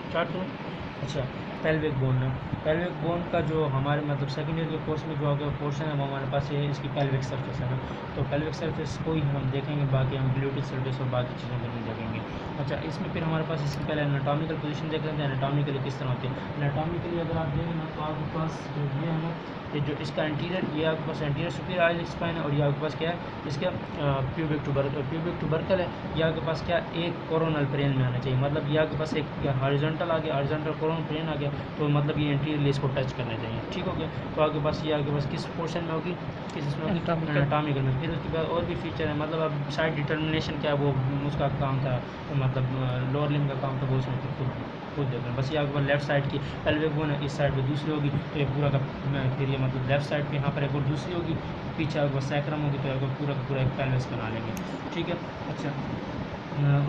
Start करूँ। अच्छा, pelvic bone है। पेल्विक बोन का जो हमारे मतलब सेकंड ईयर के कोर्स में जो आगे पोर्शन है वो हमारे पास ये इसकी पेल्विक सर्फेस है ना, तो पेल्विक सर्फेस को ही हम देखेंगे, बाकी हम ग्लूटिक सर्फेस और बाकी चीज़ों को नहीं देखेंगे। अच्छा, इसमें फिर हमारे पास इसकी पहले एनाटॉमिकल पोजीशन देख लेते हैं, एनाटॉमिकली किस तरह होती है। एनाटॉमिकली अगर आप देखें ना तो आपके पास जो ये है ना, ये जो इसका एंटीरियर, ये आपके पास एंटीरियर सुपीरियर आइलिक स्पाइन है, और ये आपके पास क्या है, इसका प्यूबिक ट्यूबरकल है। ये आपके पास क्या, एक कोरोनल प्लेन में आना चाहिए, मतलब ये आपके पास एक हॉरिजॉन्टल आ गया, हॉरिजॉन्टल कोरोनल प्लेन आ गया, तो मतलब ये एंटीरियर इसको टच करना चाहिए। ठीक हो गया, तो आपके पास ये आपके पास किस पोर्शन में होगी, किस इसमें होगी, एनाटॉमिकल में। फिर उसके बाद और भी फीचर है, मतलब अब साइड डिटर्मिनेशन क्या है वो उसका काम था, मतलब लोअर लिम्ब का काम था, वो उसमें खुद देख रहे हैं। बस ये आपके पास लेफ्ट साइड की पेल्विक बोन है, इस साइड पे दूसरी होगी, तो ये पूरा का फिर ये मतलब लेफ्ट साइड पे यहाँ पर एक और दूसरी होगी, पीछे आपके पास सैक्रम होगी, तो आपको पूरा का पूरा एक पेल्विस बना लेंगे। ठीक है। अच्छा,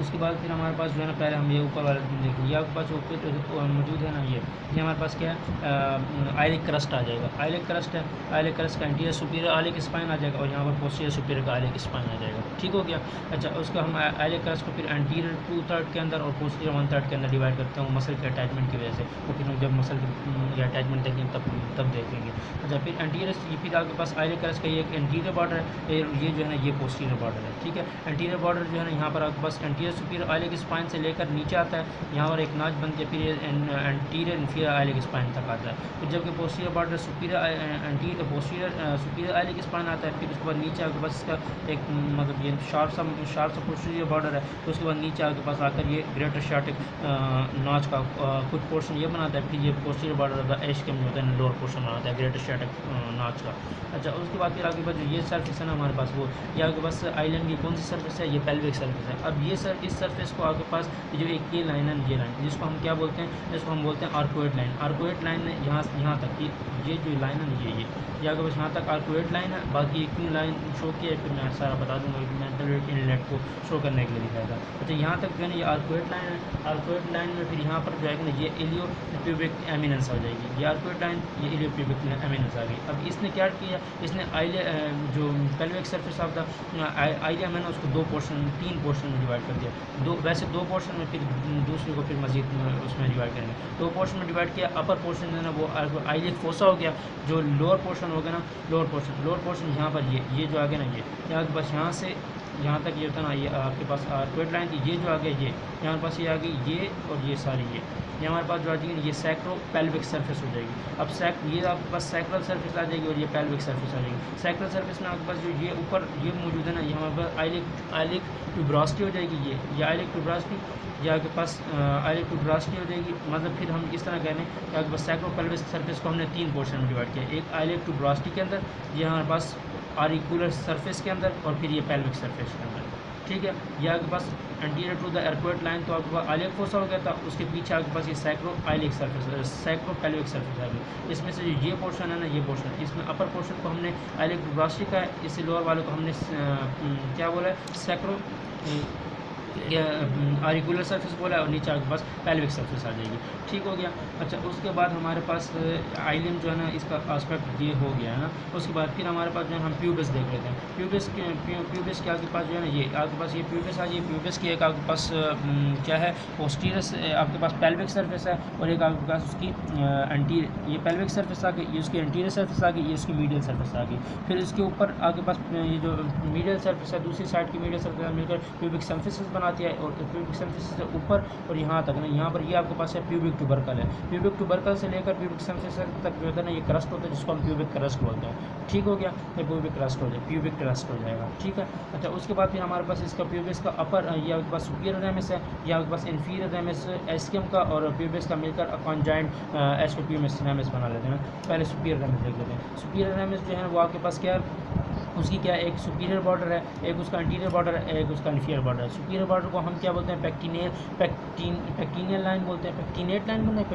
उसके बाद फिर हमारे पास जो है ना, पहले हम ये ऊपर वाला देखिए, ये आपके पास जो ऊपर मौजूद है ना, ये हमारे पास क्या है, आइलिक क्रस्ट आ जाएगा। आइलिक क्रस्ट है, आइलिक क्रस्ट का एंटीरियर सुपीरियर आइलिक स्पाइन आ जाएगा, और यहाँ पर पोस्टीरियर सुपीरियर का आइलिक स्पाइन आ जाएगा। ठीक हो गया। अच्छा, उसका हम आइलिक क्रस्ट को फिर एंटीरियर 2/3 के अंदर और पोस्टीरियर 1/3 के अंदर डिवाइड करते हैं मसल के अटैचमेंट की वजह से, तो फिर हम जब मसल की अटैचमेंट देखेंगे तब देखेंगे। अच्छा, फिर एंटीरियर, फिर आपके पास आइलिक क्रस्ट का ये एक एंटीरियर बॉर्डर है, ये जो है ना ये पोस्टीरियर बॉर्डर है। ठीक है, एंटीरियर बॉर्डर जो है ना यहाँ पर आपके पास एंटीरियर सुपीरियर आइलिक स्पाइन से लेकर नीचे आता है, यहाँ पर एक नाच बनती है, फिर एंटीरियर इन्फीरियर आइलिक स्पाइन तक आता है। फिर जबकि posterior border superior posterior superior iliac spine आता है, फिर उसके बाद नीचे आपके पास इसका एक मतलब ये शार्प सा पोस्टीरियर बॉर्डर है, तो उसके बाद नीचे आपके पास आकर ये ग्रेटर शार्टिक नॉच का कुछ पोर्शन ये बनाता है, फिर ये पोस्टीरियर बॉर्डर का एश के में होता है, लोअर पोर्शन बनाता है ग्रेटर शार्टिक नॉच का। अच्छा, उसके बाद फिर आपके पास जो ये सर्फेस है ना हमारे पास, वो ये आपके पास आइलैंड की कौन सी सर्फेस है, ये पेल्विक सर्फेस है। अब ये इस सर्फेस को आपके पास जो एक ये लाइन है, ये लाइन जिसको हम क्या बोलते हैं, इसको हम बोलते हैं आर्कोइड लाइन। आर्कोइड लाइन यहाँ तक ये जो लाइन है ये आपके पास यहाँ तक आर्कोइड लाइन है। बाकी क्यों लाइन शो किया है फिर मैं सारा बता दूँगा, मेंटल इनलेट को शो करने के लिए दिखाया था। अच्छा, यहाँ तक जो है ना ये आर्कोइड लाइन है। आर्कोइड लाइन में फिर यहाँ पर जो है ना ये इलियो प्यूबिक एमिनेंस आ जाएगी, ये आर्कोइड लाइन, ये इलियो प्यूबिक एमिनेंस आ गई। अब इसने क्या किया, इसने जो pelvic surface of the ileum है ना, उसको 3 पोर्शन में डिवाइड कर दिया। वैसे 2 पोर्शन में, फिर दूसरे को फिर मजीद उसमें डिवाइड करेंगे। 2 पोर्शन में डिवाइड किया। अपर पोर्शन है ना वो आइलिक फोसा हो गया, जो लोअर पोर्शन होगा ना, लोअर पोर्शन यहाँ पर ये जो आगे ना ये आगे बस यहाँ से यहाँ तक ये होता ना, ये आपके पास आर्कोइड लाइन थी, ये जो आ गया ये यहाँ पास ये आ गई, ये और ये सारी ये हमारे पास जो आ जाएगी ये सैक्रो पेल्विक सर्फेस हो जाएगी। अब ये आपके पास सैक्रल सर्फेस आ जाएगी और ये पेल्विक सर्फेस आ जाएगी। सैक्रल सर्फेस में आपके पास जो ये ऊपर ये मौजूद है ना, ये हमारे पास आइलिक ट्यूब्रोसिटी हो जाएगी, ये आइलिक ट्यूब्रोसिटी, ये आपके पास आइलिक ट्यूब्रोसिटी हो जाएगी। मतलब फिर हम इस तरह कह रहे हैं कि आपके पास सैक्रो पेल्विक सर्फेस को हमने 3 पोर्शन में डिवाइड किया, एक आइलिक ट्यूब्रोसिटी के अंदर, ये हमारे पास आरिकुलर सर्फेस के अंदर, और फिर ये पेल्विक सर्फेस के अंदर। ठीक है, ये आपके पास एंटीरियर टू द आर्कोइड लाइन, तो आपके पास आइलिक फोसा हो गया था, उसके पीछे आपके पास ये sacro iliac surface, sacro pelvic surface आ गई। इसमें से जो ये पोर्शन है ना, ये पोर्शन, इसमें अपर पोर्शन को हमने आइलिक ट्यूब्रोसिटी का है, इससे लोअर वाले को हमने क्या बोला है, सैक्रो आरिकुलर सर्फेस बोला है, और नीचे आपके पास पेल्विक सर्फेस आ जाएगी। ठीक हो गया। अच्छा, उसके बाद हमारे पास आइलियम जो है ना, इसका आस्पेक्ट ये हो गया है ना। उसके बाद फिर हमारे पास जो है हम प्यूबिस देख लेते हैं। प्यूबिस के आपके पास जो है ना, ये आपके पास ये प्यूबिस आ जाइए। प्यूबिस की एक आपके पास क्या है, पोस्टीरियर आपके पास पेल्विक सर्फेस है, और एक आपके पास उसकी ये पेल्विक सर्फेस आ गई, ये उसकी एंटीरियर सर्फेस आ गई, ये उसकी मीडियल सर्फेस आ गई। फिर इसके ऊपर आपके पास ये जो मीडियल सर्फेस है, दूसरी साइड की मीडियल सर्फेस मिलकर प्यूबिक सर्फेस बनाती है, और प्यूबिक सर्फेस से ऊपर और यहाँ तक ना, यहाँ पर ये आपके पास है प्यूबिक ट्यूबरकल है। प्यूबिक ट्यूबरकल से लेकर प्यूबिक सर्फेस तक जो होता है ना, ये क्रस्ट होता है, जिसको हम प्यूबिक क्रस्ट बोलते हैं। ठीक हो गया, ये प्यूबिक क्रस्ट हो जाए, प्यूबिक क्रस्ट हो जाएगा। ठीक है। अच्छा, उसके बाद फिर हमारे पास इसका प्यूबिस का अपर, ये आपके पास सुपीरियर रेमिस है, ये आपके पास इन्फीरियर रेमिस एस्कियम का और प्यूबिस का मिलकर कॉन्जाइंट एस्कोप्यूमिस रेमिस बना लेते हैं। पहले सुपीरियर रेमिस देख लेते हैं। सुपीरियर रेमिस जो है वो आपके पास क्या है, उसकी क्या एक सुपीरियर बॉर्डर है, एक उसका इंटीरियर बॉर्डर है, एक उसका इन्फीरियर बॉर्डर है। सुपीरियर बॉर्डर को हम क्या बोलते हैं, पेक्टिनियल लाइन बोलते हैं, पेक्टिनेट लाइन बोलते हैं,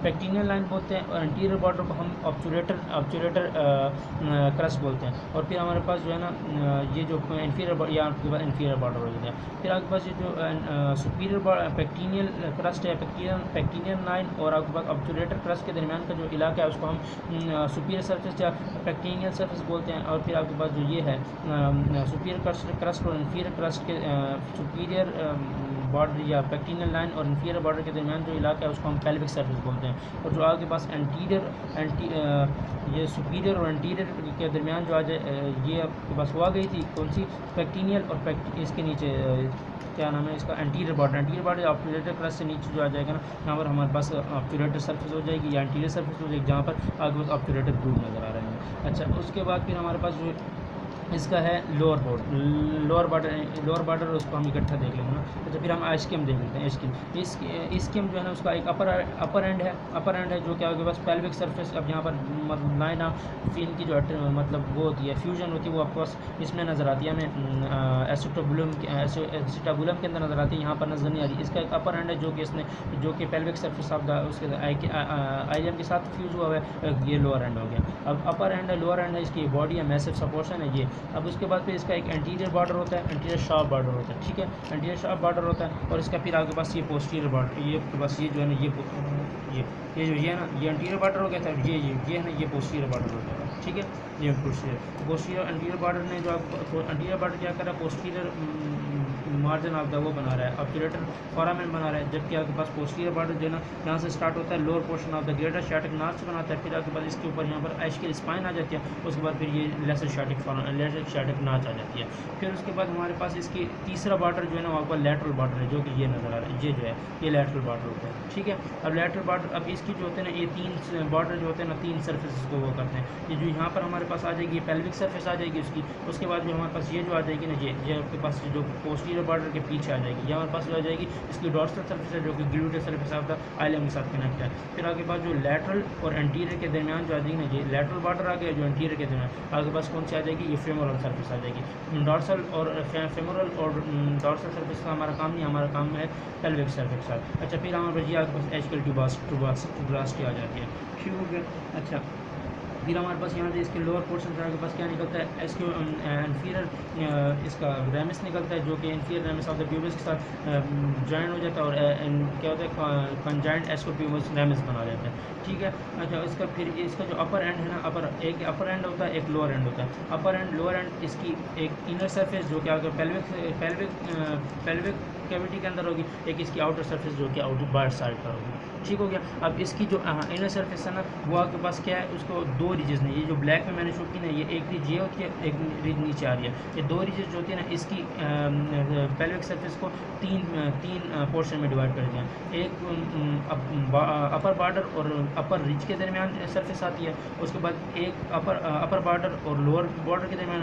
पेक्टिनियल लाइन बोलते हैं। और इंटीरियर बॉर्डर को हम ऑब्चुरेटर क्रस्ट बोलते हैं। और फिर हमारे पास जो है ना, ये जो इन्फीरियर बॉर्डर हो गया। फिर आपके पास ये जो सुपीरियर पेक्टिनियल क्रस्ट है, पेक्टिनियल लाइन और आपके पास ऑब्चुरेटर क्रस्ट के दरमियान का जो इलाका है, उसको हम सुपीरियर सर्फेस या पेक्टिनियल सर्फेस बोलते हैं। और फिर आपके पास जो ये है सुपीरियर क्रस्ट और इन्फीरियर क्रस्ट के सुपीरियर बॉर्डर या पेक्टिनियल लाइन और इन्फीरियर बॉर्डर के दरमियान जो इलाका है उसको हम पेल्विक सर्फेस बोलते हैं। और जो आपके पास ये सुपीरियर और एंटीरियर के दरमियान जो आ जाए ये आपके पास हुआ गई थी कौन सी, पेक्टिनियल और इसके नीचे क्या नाम है इसका, एंटीरियर बॉर्डर ऑब्टुरेटर क्रस्ट से नीचे जो आ जाएगा ना, यहाँ पर हमारे पास ऑब्टुरेटर सर्फेस हो जाएगी या एंटीरियर सर्फेस हो जाएगी, जहाँ पर आगे पास ऑब्टुरेटर ग्रुप नज़र आ रहे हैं। अच्छा, उसके बाद फिर हमारे पास जो इसका है लोअर बॉर्डर उसको हम इकट्ठा देख लेंगे ना। अच्छा, फिर हम आइस्कियम देख लेते हैं। इस्कियम जो है ना उसका एक अपर एंड है जो कि आपके पास पेल्विक सरफेस, अब यहाँ पर मतलब लाइन ऑफ इनकी जो मतलब वो होती है फ्यूजन होती है वो आपके पास इसमें नज़र आती है, हमें एसिटाबुलम के अंदर नज़र आती है, यहाँ पर नज़र नहीं आ रही। इसका एक अपर एंड है जो कि पेल्विक सरफेस ऑफ द उसके आइलियम के साथ फ्यूज हुआ है, ये लोअर एंड हो गया। अब अपर एंड है, लोअर एंड है, इसकी बॉडी है, मैसिव सपोर्शन है ये। अब उसके बाद फिर इसका एक एंटीरियर बॉर्डर होता है, एंटीरियर शार्प बॉर्डर होता है, ठीक है, एंटीरियर शार्प बॉर्डर होता है। और इसका फिर आपके पास ये पोस्टीरियर बॉर्डर, ये आपके पास ये जो है ना ये जो ये ना ये एंटीरियर बॉर्डर हो गया था, ये है ना ये पोस्टीरियर बॉर्डर हो गया था, ठीक है, ये पोस्टीरियर एंटीरियर बॉर्डर ने जो एंटीरियर बॉर्डर क्या कर रहा है, पोस्टीरियर मार्जिन ऑफ द वो बना रहा है, ऑब्टुरेटर फोरामेन बना रहा है, जबकि आपके पास पोस्टीरियर बॉर्डर जो है ना यहाँ से स्टार्ट होता है, lower portion of the greater sciatic nerve से बनाता है, फिर आपके पास इसके ऊपर यहाँ पर एस्कियल स्पाइन आ जाती है, उसके बाद फिर ये लेसर शाटिक नाच आ जाती है। फिर उसके बाद हमारे पास इसकी तीसरा बॉर्डर जो है ना वहाँ पर लैटरल बॉर्डर है, जो कि ये नज़र आ रहा है, ये जो है ये लैटरल बॉर्डर होता है, ठीक है। अब लैटरल बॉर्डर, अब इसकी जो होते हैं ना ये तीन बॉर्डर जो होते हैं ना तीन सर्फेस को वो करते हैं, ये जो यहाँ पर हमारे पास आ जाएगी पेल्विक सर्फेस आ जाएगी उसकी, उसके बाद जो हमारे पास ये जो आ जाएगी ना ये आपके पास जो पोस्टीरियर बॉर्डर के पीछे आ जाएगी, ये हमारे पास जो आ जाएगी इसकी डॉर्सल सर्फेस है जो कि ग्लूटेड सर्फेस ऑफ द आइलम के साथ कनेक्ट है। फिर आगे पास जो लैटरल और एंटीरियर के दरमियान जो आ जाएगी ना ये लैटरल बॉर्डर आ गया, जो एंटीरियर के दरमियान आगे पास कौन सी आ जाएगी, ये फेमोरल सर्फेस आ जाएगी। डॉर्सल और फेमोरल और डॉर्सल सर्फेस का हमारा काम नहीं, हमारा काम है पेल्विक सर्फेस। अच्छा, फिर हमारे पास ये आपके पास एस्कियल ट्यूबास्टी आ जाती है, ठीक हो गया। अच्छा, फिर हमारे पास यहाँ से इसके लोअर पोर्शन से आपके पास क्या निकलता है, इसके इन्फीरियर इसका रेमिस निकलता है, जो कि इन्फीरियर रेमिस ऑफ द प्यूबिस के साथ जॉइन हो जाता है और क्या होता है कंजाइंट एस्कोप्यूबस रेमिस बना लेता है, ठीक है। अच्छा, इसका फिर इसका जो अपर एंड है ना, एक अपर एंड होता है, एक लोअर एंड होता है। अपर एंड लोअर एंड इसकी एक इनर सरफेस जो कि आपका पेल्विक कैविटी के अंदर होगी, एक इसकी आउटर सरफेस जो कि आउटर बाहर साइड पर होगी, ठीक हो गया। अब इसकी जो इनर सरफेस है ना वो आपके पास क्या है, उसको दो रीजेस ने, ये जो ब्लैक में मैंने शो की ना ये एक रीज ये होती है, एक रीज नीचे आ रही है, ये दो रीजेस जो होती है ना इसकी पेल्विक सरफेस को तीन पोर्शन में डिवाइड कर दिया। एक अपर बॉर्डर और अपर रिज के दरमियान सरफेस आती है, उसके बाद एक अपर बॉर्डर और लोअर बॉर्डर के दरमियान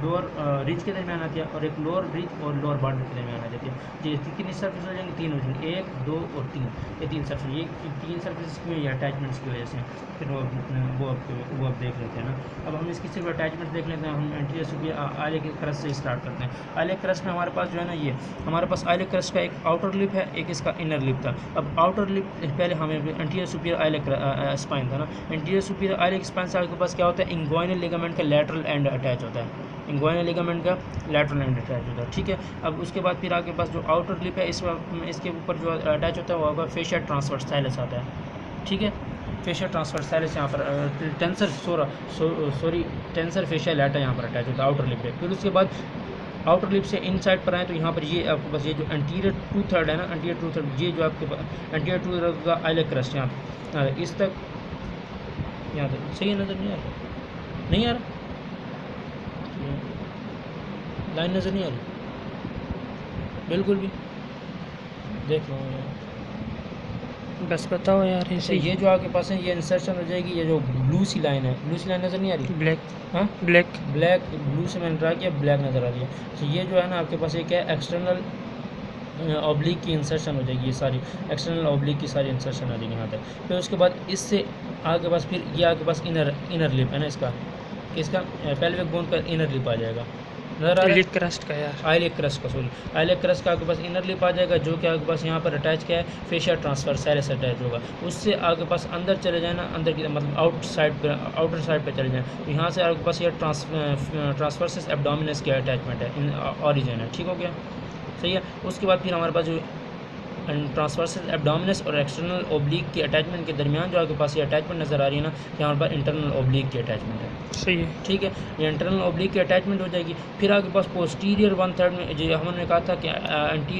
लोअर रिज के दरमियान आती है, और एक लोअर रिज और लोअर बॉर्डर के दरमियान आ जाती है। ये कितनी सरफेस हो जाएंगी, तीन हो जाएंगी, 1 2 और 3, ये तीन सरफेस, ये तीन सरफेस की वजह अटैचमेंट्स की वजह से। फिर वो अब देख लेते हैं ना। अब हम इसकी सिर्फ अटैचमेंट देख लेते हैं। हम एंटीरियर सुपीरियर आइलिक क्रस्ट से स्टार्ट करते हैं। आइलिक क्रस्ट में हमारे पास जो है ना ये हमारे पास आइलिक क्रस्ट का एक आउटर लिप है, एक इसका इनर लिप था। अब आउटर लिप पहले हमें एंटीरियर सुपीरियर आइलिक स्पाइन था ना, एंटीरियर सुपीरियर आइलिक स्पाइन से आपके पास क्या होता है, इंग्वाइनल लिगामेंट का लैटरल एंड अटैच होता है, इंग्वाइनल लिगामेंट का लैटरल एंड अटैच होता है, ठीक है। अब उसके बाद फिर आपके पास जो आउटर लिप है इसके ऊपर जो अटैच होता है वो आपका फेशियल ट्रांसवर्साइलस आता है, ठीक है। फेशियल ट्रांसवर्साइलस यहाँ पर टेंसर फेशियल लैटा यहाँ पर अटैच होता है आउटर लिप पे। फिर उसके बाद आउटर लिप से इन साइड पर आए तो यहाँ पर ये आपके पास ये जो एंटीरियर 2/3 है ना, एंटीरियर 2/3 ये जो आपके पास एंटीरियर 2/3 का आइलिक क्रस्ट यहाँ इस तक यहाँ तक सही नज़र नहीं आ रहा, नहीं आ रहा, लाइन नज़र नहीं आ रही बिल्कुल भी, देख लो यार बस बताओ यार ऐसे। ये जो आपके पास है ये इंसर्शन हो जाएगी, ये जो ब्लू सी लाइन है, ब्लू सी लाइन नज़र नहीं आ रही, ब्लैक, हाँ ब्लैक ब्लू से मैंने ट्राई किया, ब्लैक नज़र आ रही है। तो ये जो है ना आपके पास एक है एक्सटर्नल ऑब्लिक की इंसर्शन हो जाएगी, ये सारी एक्सटर्नल ऑब्लिक की सारी इंसर्शन आ जाएगी यहाँ तक। फिर उसके बाद इससे आपके पास फिर ये आपके पास इनर लिप है ना इसका पेल्विक बोन का इनर लिप आ जाएगा, आइलिक क्रस्ट का यार, आइलिक क्रस्ट का सॉरी आइलिक क्रस्ट का आपके पास इनर लिप आ जाएगा, जो कि आपके पास यहाँ पर अटैच क्या है, फेशियल ट्रांसवर्साइलस अटैच होगा। उससे आपके पास अंदर चले जाए ना, अंदर की मतलब आउटर साइड पे चले जाएँ, तो यहाँ से आपके पास ये ट्रांसवर्सस एब्डोमिनस की अटैचमेंट है, ऑरिजिन है, ठीक हो गया, सही है। उसके बाद फिर हमारे पास जो ट्रांसवर्सल एब्डोमिनस और एक्सटर्नल ओब्लिक की अटैचमेंट के दरमियान जो आपके पास ये अटैचमेंट नज़र आ रही है ना, यहाँ पर इंटरनल ओब्लिक की अटैचमेंट है। सही है, ठीक है, ये इंटरनल ओब्लिक की अटैचमेंट हो जाएगी। फिर आपके पास पोस्टीरियर 1/3 में जो हमने कहा था कि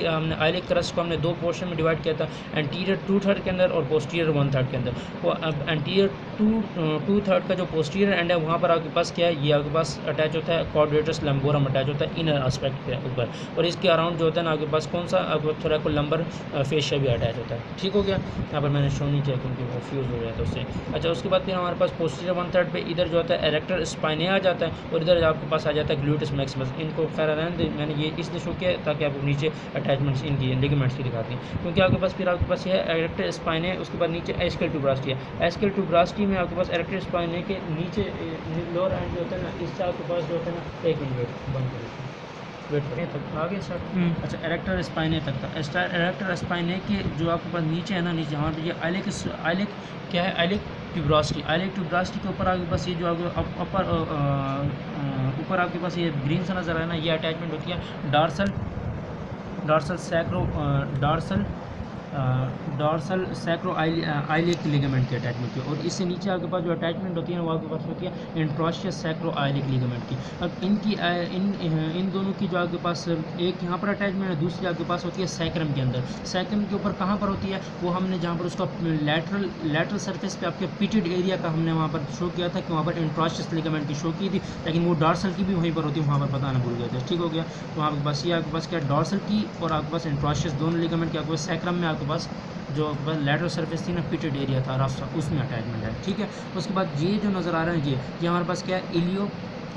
हमने आइलिक क्रस्ट को हमने 2 पोर्शन में डिवाइड किया था, एंटीरियर 2/3 के अंदर और पोस्टीरियर 1/3 के अंदर। वो अब एंटीरियर 2/3 का जो पोस्टीरियर एंड है वहाँ पर आपके पास क्या है, ये आपके पास अटैच होता है क्वाड्रेटस लंबोरम अटैच होता है इनर एस्पेक्ट के ऊपर, और इसके अराउंड जो होता है ना आपके पास कौन सा आपको थोड़ा को लंबर फेशिया भी अटैच होता है। ठीक हो गया, यहाँ पर मैंने शो नहीं किया क्योंकि वो फ्यूज़ हो गया था उससे। अच्छा, उसके बाद फिर हमारे पास पोस्टीरियर 1/3 पे इधर जो होता है एरेक्टर स्पाइने आ जाता है, और इधर आपके पास आ जाता है ग्लूटस मैक्सिमस। इनको खैर रहने दें, मैंने ये इसलिए शो किया ताकि आपको नीचे अटैचमेंट्स इनकी लिगामेंट्स की दिखाती हैं, क्योंकि आपके पास फिर आपके पास ये है एरेक्टर स्पाइने, उसके बाद नीचे एस्केल ट्यूब्रास्टी है। एस्केल ट्यूब्रास्टी में आपके पास एरेक्टर स्पाइने के नीचे लोअर एंड जो होता है ना, इससे आपके पास जो होता है ना, एक मिनट बंद करें, वेट करें तक आगे सर। अच्छा, एरेक्टर स्पाइने तक था। एरेक्टर स्पाइने के जो आपके पास नीचे है ना, नीचे हमारे ये आइलिक क्या है, आइलिक ट्यूब्रास्टी के ऊपर आपके पास ये जो आपके ऊपर आपके पास ये ग्रीन सा नज़र आया ना, ये अटैचमेंट होती है डॉर्सल सैक्रो आइलिक लिगामेंट की अटैचमेंट की, और इससे नीचे आपके पास जो अटैचमेंट होती है ना, वो आपके पास होती है इंट्रोशियस सैक्रो आइलिक लिगामेंट की। अब इनकी इन दोनों की जो आपके पास एक यहाँ पर अटैचमेंट है, दूसरी आपके पास होती है सैक्रम के अंदर। सैक्रम के ऊपर कहाँ पर होती है, वो हमने जहाँ पर उसका लैटरल सरफेस पे आपके पिटेड एरिया का हमने वहाँ पर शो किया था कि वहाँ पर इंट्रोशियस लिगामेंट की शो की थी, लेकिन वो डॉर्सल की भी वहीं पर होती है, वहाँ पर बताना भूल गए थे। ठीक हो गया, तो आपके पास ये आपके पास क्या डॉर्सल की और आपके पास इंट्रोशियस दोनों लिगामेंट की आपके पास सैक्रम में आपके पास जो लैटरल सरफेस थी ना, पिटेड एरिया था रफ सा, उसमें अटैचमेंट है। ठीक है, उसके बाद ये जो नज़र आ रहा है ये हमारे पास क्या है, इलियो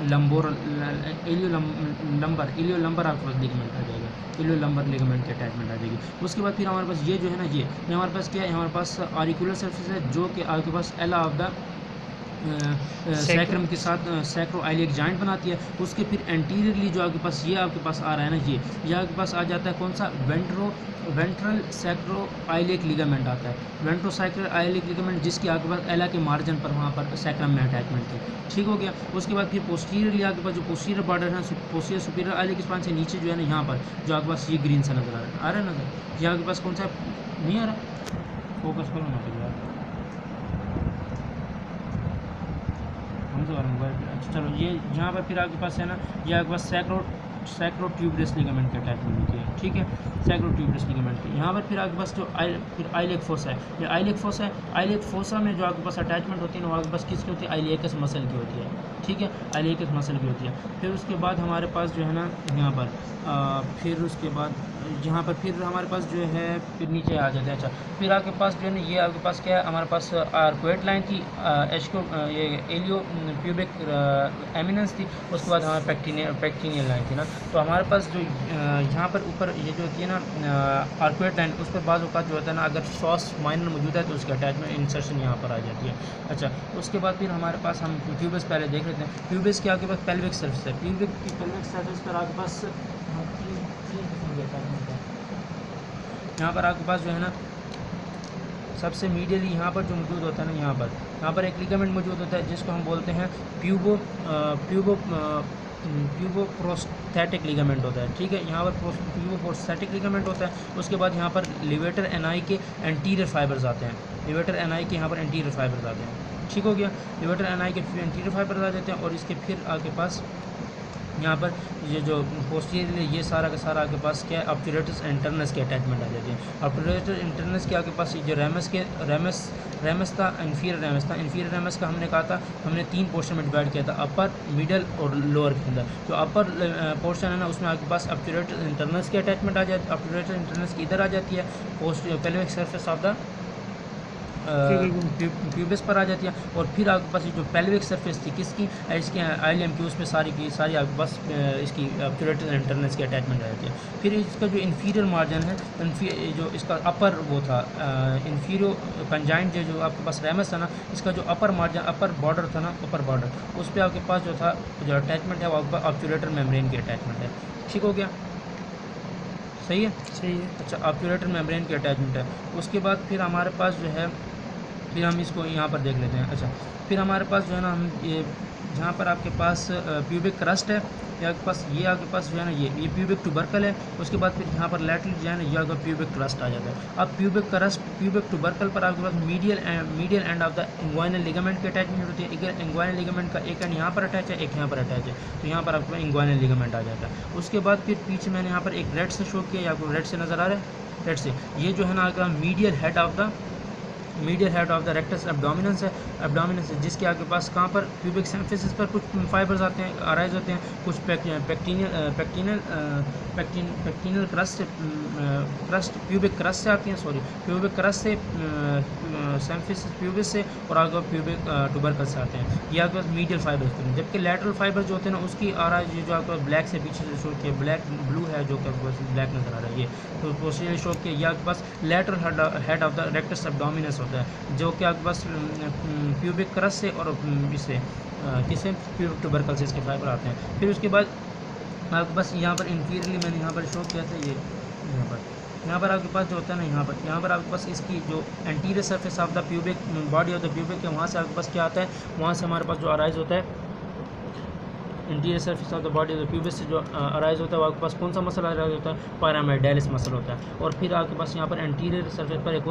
लंबर आपके पास लिगामेंट आ जाएगा, इलियो लंबर लिगामेंट की अटैचमेंट आ जाएगी। उसके बाद फिर हमारे पास ये जो है ना, ये हमारे पास क्या है, हमारे पास ऑरिकुलर सरफेस है जो कि आपके पास एला ऑफ द सैक्रम के साथ सैक्रो आइलिक जॉइंट बनाती है। उसके फिर एंटीरियरली जो आपके पास ये आपके पास आ रहा है ना, ये आपके पास आ जाता है कौन सा, वेंट्रल सैक्रो आइलिक लिगामेंट आता है, वेंट्रो सैक्रो आइलिक लिगामेंट, जिसकी आपके पास एला के मार्जिन पर वहाँ पर सैक्रम में अटैचमेंट थी। ठीक हो गया, उसके बाद फिर पोस्टीरियरली आपके पास जो पोस्टीरियर बॉर्डर है, पोस्टीरियर सुपीरियर आइलिक स्पाइन से नीचे जो है ना, यहाँ पर जो आपके पास ये ग्रीन सा नज़र आ रहा है नज़र, ये आपके पास कौन सा नहीं आ रहा, फोकस करो ना फिर यार, मोबाइल। अच्छा चलो, ये यहाँ पर फिर आपके पास है ना, ये आपके पास सैक्रो ट्यूबरस लिगामेंट की अटैचमेंट होती है। ठीक है, सैक्रो ट्यूबरस लिगामेंट की। यहाँ पर फिर आपके पास जो फिर आइलिक फोसा है, ये आइलिक फोसा में जो आपके पास अटैचमेंट होती है ना, वो आपके पास किसकी होती है, आइलियकस मसल की होती है। ठीक है, आइलियकस मसल की होती है। फिर उसके बाद हमारे पास जो है ना, यहाँ पर फिर उसके बाद यहाँ पर फिर हमारे पास जो है फिर नीचे आ जाते हैं। अच्छा, फिर आपके पास जो है ना, ये आपके पास क्या है, हमारे पास आर्कुएट लाइन थी, एस्को ये एलियो प्यूबिक एमिनेंस थी, उसके बाद हमारे पैक्टिनियल लाइन थी ना। तो हमारे पास जो यहाँ पर ऊपर ये जो होती है ना आर्कुएट लाइन, उस पर बाज़ औक़ात जो होता है ना, अगर सॉस माइनर मौजूद है तो उसकी अटैचमेंट इंसर्शन यहाँ पर आ जाती है। अच्छा, उसके बाद फिर हमारे पास हम प्यूबिस पहले देख लेते हैं। प्यूबिस के आपके पास पेल्विक सर्फेस है, प्यूबिक की पेल्विक सर्फेस पर आपके पास यहाँ पर आपके पास जो है ना, सबसे मीडियली यहाँ पर जो मौजूद होता है ना, यहाँ पर एक लिगामेंट मौजूद होता है जिसको हम बोलते हैं प्यूबोप्रोस्थेटिक लिगामेंट होता है। ठीक है, यहाँ पर प्यूबोप्रोस्थेटिक लिगामेंट होता है। उसके बाद यहाँ पर लिवेटर एनाई के एंटीरियर फाइबर्स आते हैं, लिवेटर एनाई के यहाँ पर एंटीरियर फाइबर्स आते हैं। ठीक हो गया, लिवेटर एनाई के एंटीरियर फाइबर्स आ जाते हैं, और इसके फिर आपके पास यहाँ पर ये जो पोस्टीरियर ये सारा का सारा आपके पास क्या है, ऑब्टुरेटस इंटरनस के अटैचमेंट आ जाती है। ऑब्टुरेटर इंटरनस के आपके पास जो रेमस था, इन्फीरियर रेमस का हमने कहा था, हमने 3 पोर्शन में डिवाइड किया था, अपर, मिडल और लोअर के अंदर। जो अपर पोर्शन है ना, उसमें आपके पास ऑब्टुरेटर इंटरनस की अटैचमेंट आ जाती है, ऑब्टुरेटर इंटरनस की इधर आ जाती है, pelvic surface of the pubis पर आ जाती है। और फिर आपके पास जो पेल्विक सरफेस थी किसकी, इसकी आइलियम की, उसमें सारी की सारी आपके पास इसकी ऑब्टुरेटर इंटरनस की अटैचमेंट आ जाती है। फिर इसका जो इन्फीरियर मार्जिन है, जो इसका अपर वो था इन्फीरियो कंजाइंट जो आपके पास रेमस था ना, इसका जो अपर मार्जिन, अपर बॉर्डर था ना, अपर बॉर्डर, उस पर आपके पास जो था जो अटैचमेंट है वो आपका ऑब्टुरेटर मेम्ब्रेन की अटैचमेंट है। ठीक हो गया, सही है, सही है। अच्छा, ऑब्टुरेटर मेम्ब्रेन की अटैचमेंट है। उसके बाद फिर हमारे पास जो है, फिर हम इसको यहाँ पर देख लेते हैं। अच्छा, फिर हमारे पास जो है ना, हम ये जहाँ पर आपके पास प्यूबिक क्रस्ट है, या आपके पास ये आपके पास जो है ना ये प्यूबिक ट्यूबरकल है। उसके बाद फिर यहाँ पर लैटरल जो है ना ये आपका प्यूबिक क्रस्ट आ जाता है। अब प्यूबिक ट्यूबरकल पर आपके पास medial end of the inguinal ligament की अटैचमेंट होती है। इंग्वाइनल लिगामेंट का एक एंड यहाँ पर अटैच है, एक यहाँ पर अटैच है, तो यहाँ पर आपके पास इंग्वाइनल लिगामेंट आ जाता है। उसके बाद फिर पीछे मैंने यहाँ पर एक रेड से शो किया, आपको रेड से नज़र आ रहा है, रेड से ये जो है ना आपका medial head of the rectus abdominis है, जिसके आपके पास कहाँ पर प्यूबिक सिम्फिसिस पर कुछ फाइबर्स आते हैं, अराइज होते हैं, कुछ पैक्टिनल क्रस्ट प्यूबिक क्रस्ट से आती हैं, प्यूबिक क्रस्ट से सिम्फिसिस प्यूबिस से, और आपके प्यूबिक ट्यूबरकल से आते हैं। ये आपके पास मीडियल फाइबर्स होते हैं। जबकि लैटरल फाइबर जो होते हैं ना उसकी अराइज जो आपके पास ब्लैक से पीछे से शो किया, ब्लैक ब्लू है जो कि आपके पास ब्लैक नज़र आ रहा है, ये तो पोस्टीरियर शो किया। ये आपके पास lateral head of the rectus abdominis होता है, जो कि आपके पास प्यूबिक क्रस्ट से और इससे किससे प्यूबिक ट्यूबरकल से इसके फाइबर आते हैं। फिर उसके बाद आपके पास यहाँ पर इंफीरियरली मैंने यहाँ पर शो किया था, ये यहाँ पर आपके पास जो होता है ना यहाँ पर आपके पास इसकी जो anterior surface of the pubic body of the pubic है, वहाँ से आपके पास क्या आता है, वहाँ से हमारे पास जो अराइज होता है interior surface of the body of the pubis से जो अराइज होता है, वो आपके पास कौन सा मसल अराइज होता है, पैरामेडालिस मसल होता है। और फिर आपके पास यहाँ पर एंटीरियर सरफेस पर एक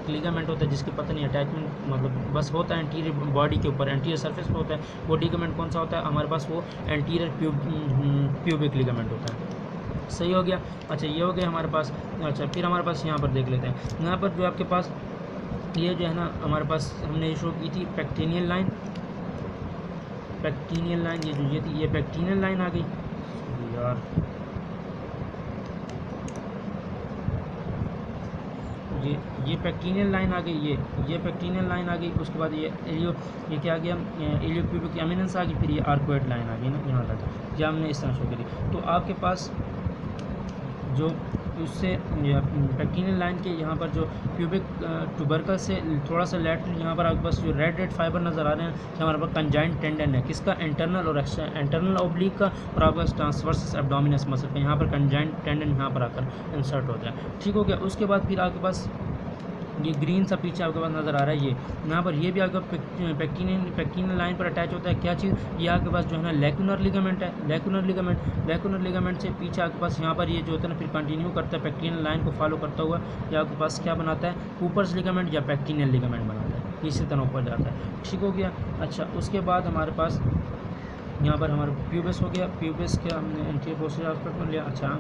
लिगामेंट होता है जिसकी पता नहीं अटैचमेंट मतलब बस होता है एंटीरियर बॉडी के ऊपर, एंटीरियर सरफेस पर होता है। वो लिगामेंट कौन सा होता है हमारे पास, वो एंटीरियर प्यूबिक लिगामेंट होता है। सही हो गया। अच्छा ये हो गया हमारे पास। अच्छा फिर हमारे पास यहाँ पर देख लेते हैं, यहाँ पर जो आपके पास ये जो है ना हमारे पास हमने शो की थी पैक्टिनियल लाइन, ये जो ये थी ये पैक्टिनियल लाइन आ गई यार, ये पैक्टिनियल लाइन आ गई, ये पैक्टिनियल लाइन आ गई। उसके बाद ये क्या आ गया, इलियोप्यूबिक एमिनेंस आ गई। फिर ये आर्कोइड लाइन आ गई ना यहाँ तक, जहाँ हमने इस तरह शो करी। तो आपके पास जो उससे पैक्टिनियल लाइन के यहाँ पर जो प्यूबिक ट्यूबरकल से थोड़ा सा लेटरल यहाँ पर आपके पास जो रेड फाइबर नज़र आ रहे हैं, हमारे पास कंजाइंट टेंडन है, किसका, इंटरनल और इंटरनल ओब्लिक का, और आपके पास ट्रांसवर्स एब्डोमिनस मसल का, यहाँ पर कंजाइंट टेंडन यहाँ पर आकर इंसर्ट होता है। ठीक हो गया। उसके बाद फिर आपके पास ये ग्रीन सा पीछे आपके पास नज़र आ रहा है, ये यहाँ पर ये भी आपका पैक्टिनियल लाइन पर अटैच होता है। क्या चीज़, ये आपके पास जो है ना लेकुनर लिगामेंट है, लेकुनर लिगामेंट से पीछे आपके पास यहाँ पर ये जो होता है ना फिर कंटिन्यू करता है पैक्टिनियल लाइन को फॉलो करता हुआ, ये आपके पास क्या बनाता है, कूपर्स लिगामेंट या पैक्टिनियल लिगामेंट बनाता है, इसी तरह ऊपर जाता है। ठीक हो गया। अच्छा उसके बाद हमारे पास यहाँ पर हमारा प्यूबिस हो गया, प्यूबिस के हमने एंटीरियर पोस्टीरियर एस्पेक्ट में लिया। अच्छा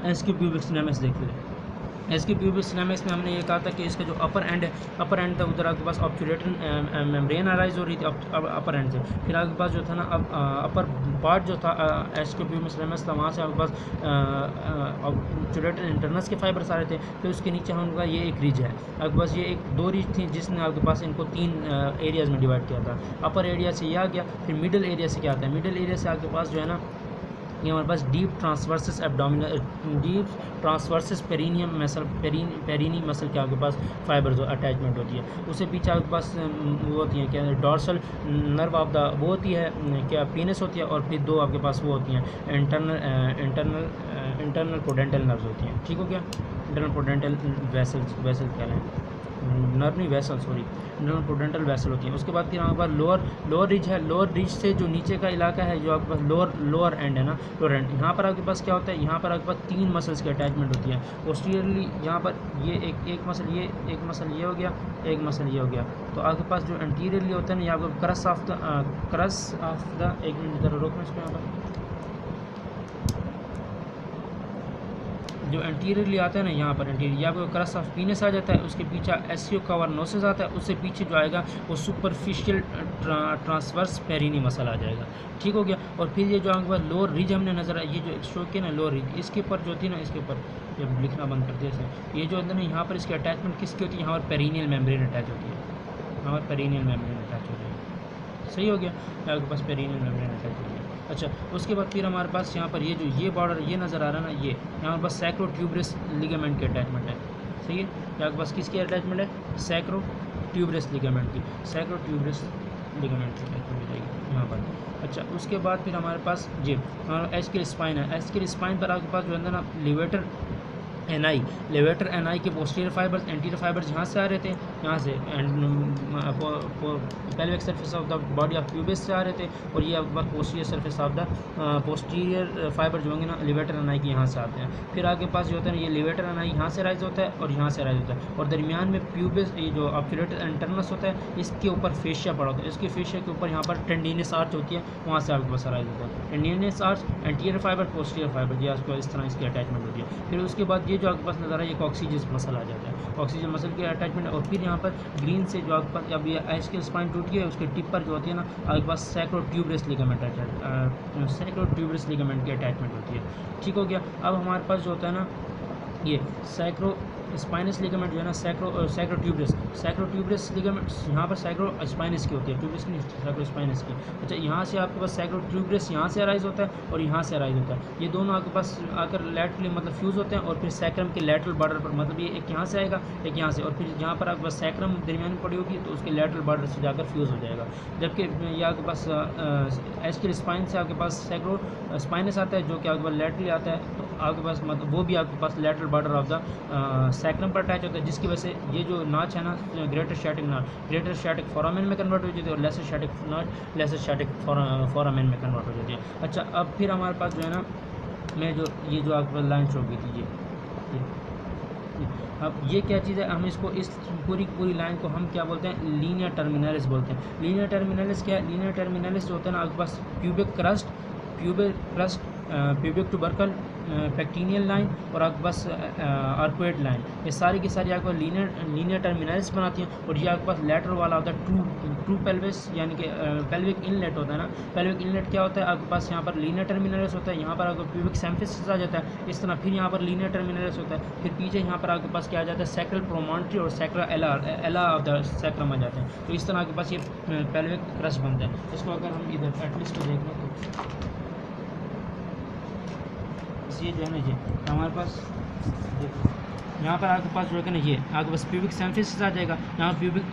इसके प्यूबिक सिनेमस देख लें, इसके प्यूबिक सिनेमस में हमने ये कहा था कि इसका जो अपर एंड था उधर आपके पास ऑब्चुलेटरी मेम्ब्रेन अराइज हो रही थी अपर एंड से। फिर आपके पास जो था ना अब अपर पार्ट जो था इसके प्यूबिक सिनेमस था, वहाँ से आपके पास ऑब्चुलेटरी इंटरनस के फाइबर्स आ रहे थे। फिर उसके नीचे हमका ये एक रिज है, आपके पास ये एक दो रिज थी जिसने आपके पास इनको 3 एरियाज़ में डिवाइड किया था। अपर एरिया से ये आ गया, फिर मिडल एरिया से क्या आता है, मिडल एरिया से आपके पास जो है ना ये हमारे पास deep transversus perineum muscle perinei muscle के आपके पास फाइबर जो अटैचमेंट होती है। उससे पीछे आपके पास वो होती है क्या, डॉर्सल नर्व ऑफ द वो होती है क्या, पीनस होती है, और फिर 2 आपके पास वो होती हैं इंटरनल पोडेंटल नर्व्स होती हैं। ठीक हो गया। इंटरनल पोडेंटल वेसल कह रहे हैं, नर्व नहीं वेसल, सॉरी, इंटरनल पोडेंटल वेसल होती है। उसके बाद फिर हमारे पास लोअर रिज है, लोअर रिज से जो नीचे का इलाका है जो आपके पास लोअर एंड है ना, लोअर एंड, यहाँ पर आपके पास क्या होता है, यहाँ पर आपके पास 3 मसल्स की अटैचमेंट होती है पोस्टीरियरली। यहाँ पर ये एक मसल ये हो गया, एक मसल ये हो गया। तो आपके पास जो एंटीरियरली होता है ना, ये आपको क्रस ऑफ द एक मिनट इधर रोकना इसको, यहाँ पर जो एंटीरियरली आता है ना, यहाँ पर एंटीरियर या आपको क्रस ऑफ पीनस आ जाता है, उसके पीछे एसियो कवर्नोसिस आता है, उससे पीछे जो आएगा वो सुपरफिशियल ट्रांसवर्स पेरिनी मसल आ जाएगा। ठीक हो गया। और फिर ये जो आपके पास लोअर रिज हमने नजर आया, ये जो शो किया ना लोअर रिज, इसके ऊपर जो होती है ना, इसके ऊपर जब लिखना बंद कर दिया इसे, ये जो होता है ना यहाँ पर इसकी अटैचमेंट किसकी होती है, यहाँ पर पेरिनियल मेम्ब्रेन अटैच होती है, यहाँ पर पेरिनियल मेम्ब्रेन अटैच होती है। सही हो गया, आपके पास पेरिनियल मेम्ब्रेन अटैच होती है। अच्छा उसके बाद फिर हमारे पास यहाँ पर ये जो ये बॉर्डर ये नज़र आ रहा है ना, ये यहाँ पर सैक्रोट्यूबरस लिगामेंट की अटैचमेंट है। सही है, आपके पास किसकी अटैचमेंट है, सैक्रोट्यूबरस लिगामेंट की, सैक्रोट्यूबरस लिगामेंट की अटैचमेंट जाएगी यहाँ पर। अच्छा उसके बाद फिर हमारे पास ये हमारा एस्किल स्पाइन है, एस्किल स्पाइन पर आपके पास जो है ना एन आई, लेवेटर एन आई के पोस्टीरियर फाइबर्स, एंटीरियर फाइबर्स यहाँ से आ रहे थे, यहाँ से pelvic surface of the body of pubis से आ रहे थे, और ये आपके पास posterior surface of the posterior fibre जो होंगे ना लेवेटर एन आई के यहाँ से आते हैं। फिर आगे पास जो होता है ना ये लेवेटर एन आई यहाँ से राइज होता है और यहाँ से राइज होता है, और दरमियान में प्यूबिस ये जो ऑब्चुलेटर इंटरनस होता है इसके ऊपर फेशिया पड़ा होता है, इसके फेशिया के ऊपर यहाँ पर टेंडिनस आर्च होती है, वहाँ से आपके पास राइज होता है tendinous arch, anterior fibre, posterior fibre, ये आपको इस तरह इसकी अटैचमेंट होती है। फिर उसके बाद ये जो आपके पास नज़र है ये ऑक्सीजन मसल आ जाता है, ऑक्सीजन मसल की अटैचमेंट, और फिर यहाँ पर ग्रीन से जो आपके पास अब ये एस्केल स्पाइन टूट गया है उसके टिप पर जो होती है ना आपके पास सैक्रोट्यूबरस लिगामेंट सैक्रोट्यूबरस लिगामेंट की अटैचमेंट होती है। ठीक हो गया। अब हमारे पास जो होता है ना ये सैक्रो स्पाइनस लिगामेंट जो है ना सैक्रोट्यूबरस लिगामेंट यहाँ पर सैक्रो स्पाइनस की होती है, ट्यूबरस की नहीं, सैक्रो स्पाइनस की। अच्छा, यहाँ से आपके पास सैक्रोट्यूबरस यहाँ से अराइज होता है और यहाँ से अराइज होता है, ये दोनों आपके पास आकर लैटरली मतलब फ्यूज़ होते हैं, और फिर सैक्रम के लैटरल बॉर्डर पर मतलब ये एक यहाँ से आएगा एक यहाँ से, और फिर यहाँ पर आपके पास सैक्रम दरमियान में पड़ी होगी तो उसके लैटरल बॉर्डर से जाकर फ्यूज़ हो जाएगा। जबकि ये आपके पास एस्केल स्पाइन से आपके पास सैक्रो स्पाइनस आता है जो कि आपके पास लैटरली आता है, तो आपके पास मतलब वो भी आपके पास lateral border of the sacrum पर अटैच होता है, जिसकी वजह से ये जो नाच है ना ग्रेटर स्टैटिक नाच ग्रेटर स्टैटिक फोरामेन में कन्वर्ट हो जाती है, और लेसर स्टैटिक नाच लेसर स्टैटिक फोरामेन में कन्वर्ट हो जाती है। अच्छा, अब फिर हमारे पास जो है ना मैं जो ये जो आपको लाइन शो की थी ये अब ये क्या चीज़ है, हम इसको इस पूरी लाइन को हम क्या बोलते हैं, लीनियर टर्मिनलिस बोलते हैं। लीनियर टर्मिनलिस क्या है, लीनियर टर्मिनलिस जो होता है ना आपके पास pubic crest pubic tubercle pectineal line और आपके पास आर्कुएट लाइन, ये सारी की सारी आपको लीनियर टर्मिनल्स बनाती हैं, और ये आपके पास लेटरल वाला होता है ट्रू पेल्विस यानी कि पेल्विक इनलेट होता है ना। पेल्विक इनलेट क्या होता है, आपके पास यहाँ पर लीनियर टर्मिनल्स होता है, यहाँ पर आपको प्यूबिक सिम्फिसिस आ जाता है इस तरह, फिर यहाँ पर लीनियर टर्मिनल्स होता है, फिर पीछे यहाँ पर आपके पास क्या आ जाता है सैक्रल प्रोमोंटरी और सैक्रा एला ऑफ द सैक्रम आ जाते हैं। तो इस तरह आपके पास ये पेल्विक क्रस्ट बनता है। इसको अगर हम इधर एटलीस्ट देख लें तो ये जो है ना ये हमारे पास देखो यहाँ पर आपके पास जो है ना ये आपके पास प्यूबिक सिम्फिसिस आ जाएगा, यहाँ प्यूबिक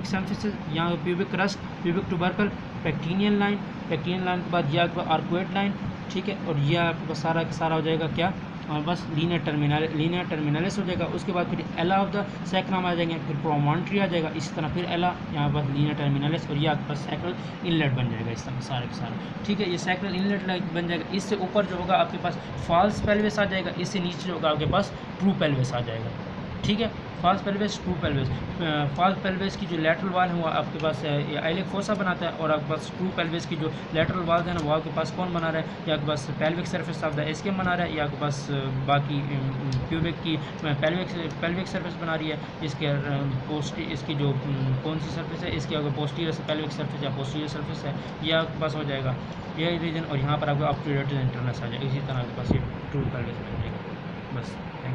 सिम्फिसिस, यहाँ pubic crest, pubic tubercle, pectineal line के बाद ये आपके पास आर्कुएट लाइन, ठीक है, और ये आपके पास सारा का सारा हो जाएगा क्या, और बस लीनियर टर्मिनलिस हो जाएगा। उसके बाद फिर एला ऑफ द सैक्रम आ जाएंगे, फिर प्रोमोंटरी आ जाएगा, इसी तरह फिर एला, यहाँ पर लीनियर टर्मिनलिस, और ये आपके पास सैक्रल इनलेट बन जाएगा इस तरह सारे के सारे। ठीक है, ये सैक्रल इनलेट बन जाएगा। इससे ऊपर जो होगा आपके पास फॉल्स पेल्विस आ जाएगा, इससे नीचे जो होगा आपके पास ट्रू पेल्विस आ जाएगा। ठीक है, false pelvis, true pelvis. False pelvis की जो लेटरल वाल है वो आपके पास आइलिक फोसा बनाता है, और आपके पास ट्रू पेल्विस की जो लेटरल वाल है ना वो आपके पास कौन बना रहा है, या आपके पास पेल्विक सरफेस ऑफ द एस्केम बना रहा है, या आपके पास बाकी प्यूबिक की पेल्विक सरफेस बना रही है। इसकी जो कौन सी सरफेस है, इसकी अगर पोस्टीरियर पेल्विक सरफेस या पोस्टीरियर सरफेस है ये आपके पास हो जाएगा ये रीजन, और यहाँ पर आपको ऑब्चुलेटर इंटरनस आ जाएगा। इसी तरह आपके पास ये ट्रू पेल्विस बन जाएगा। बस, थैंक यू।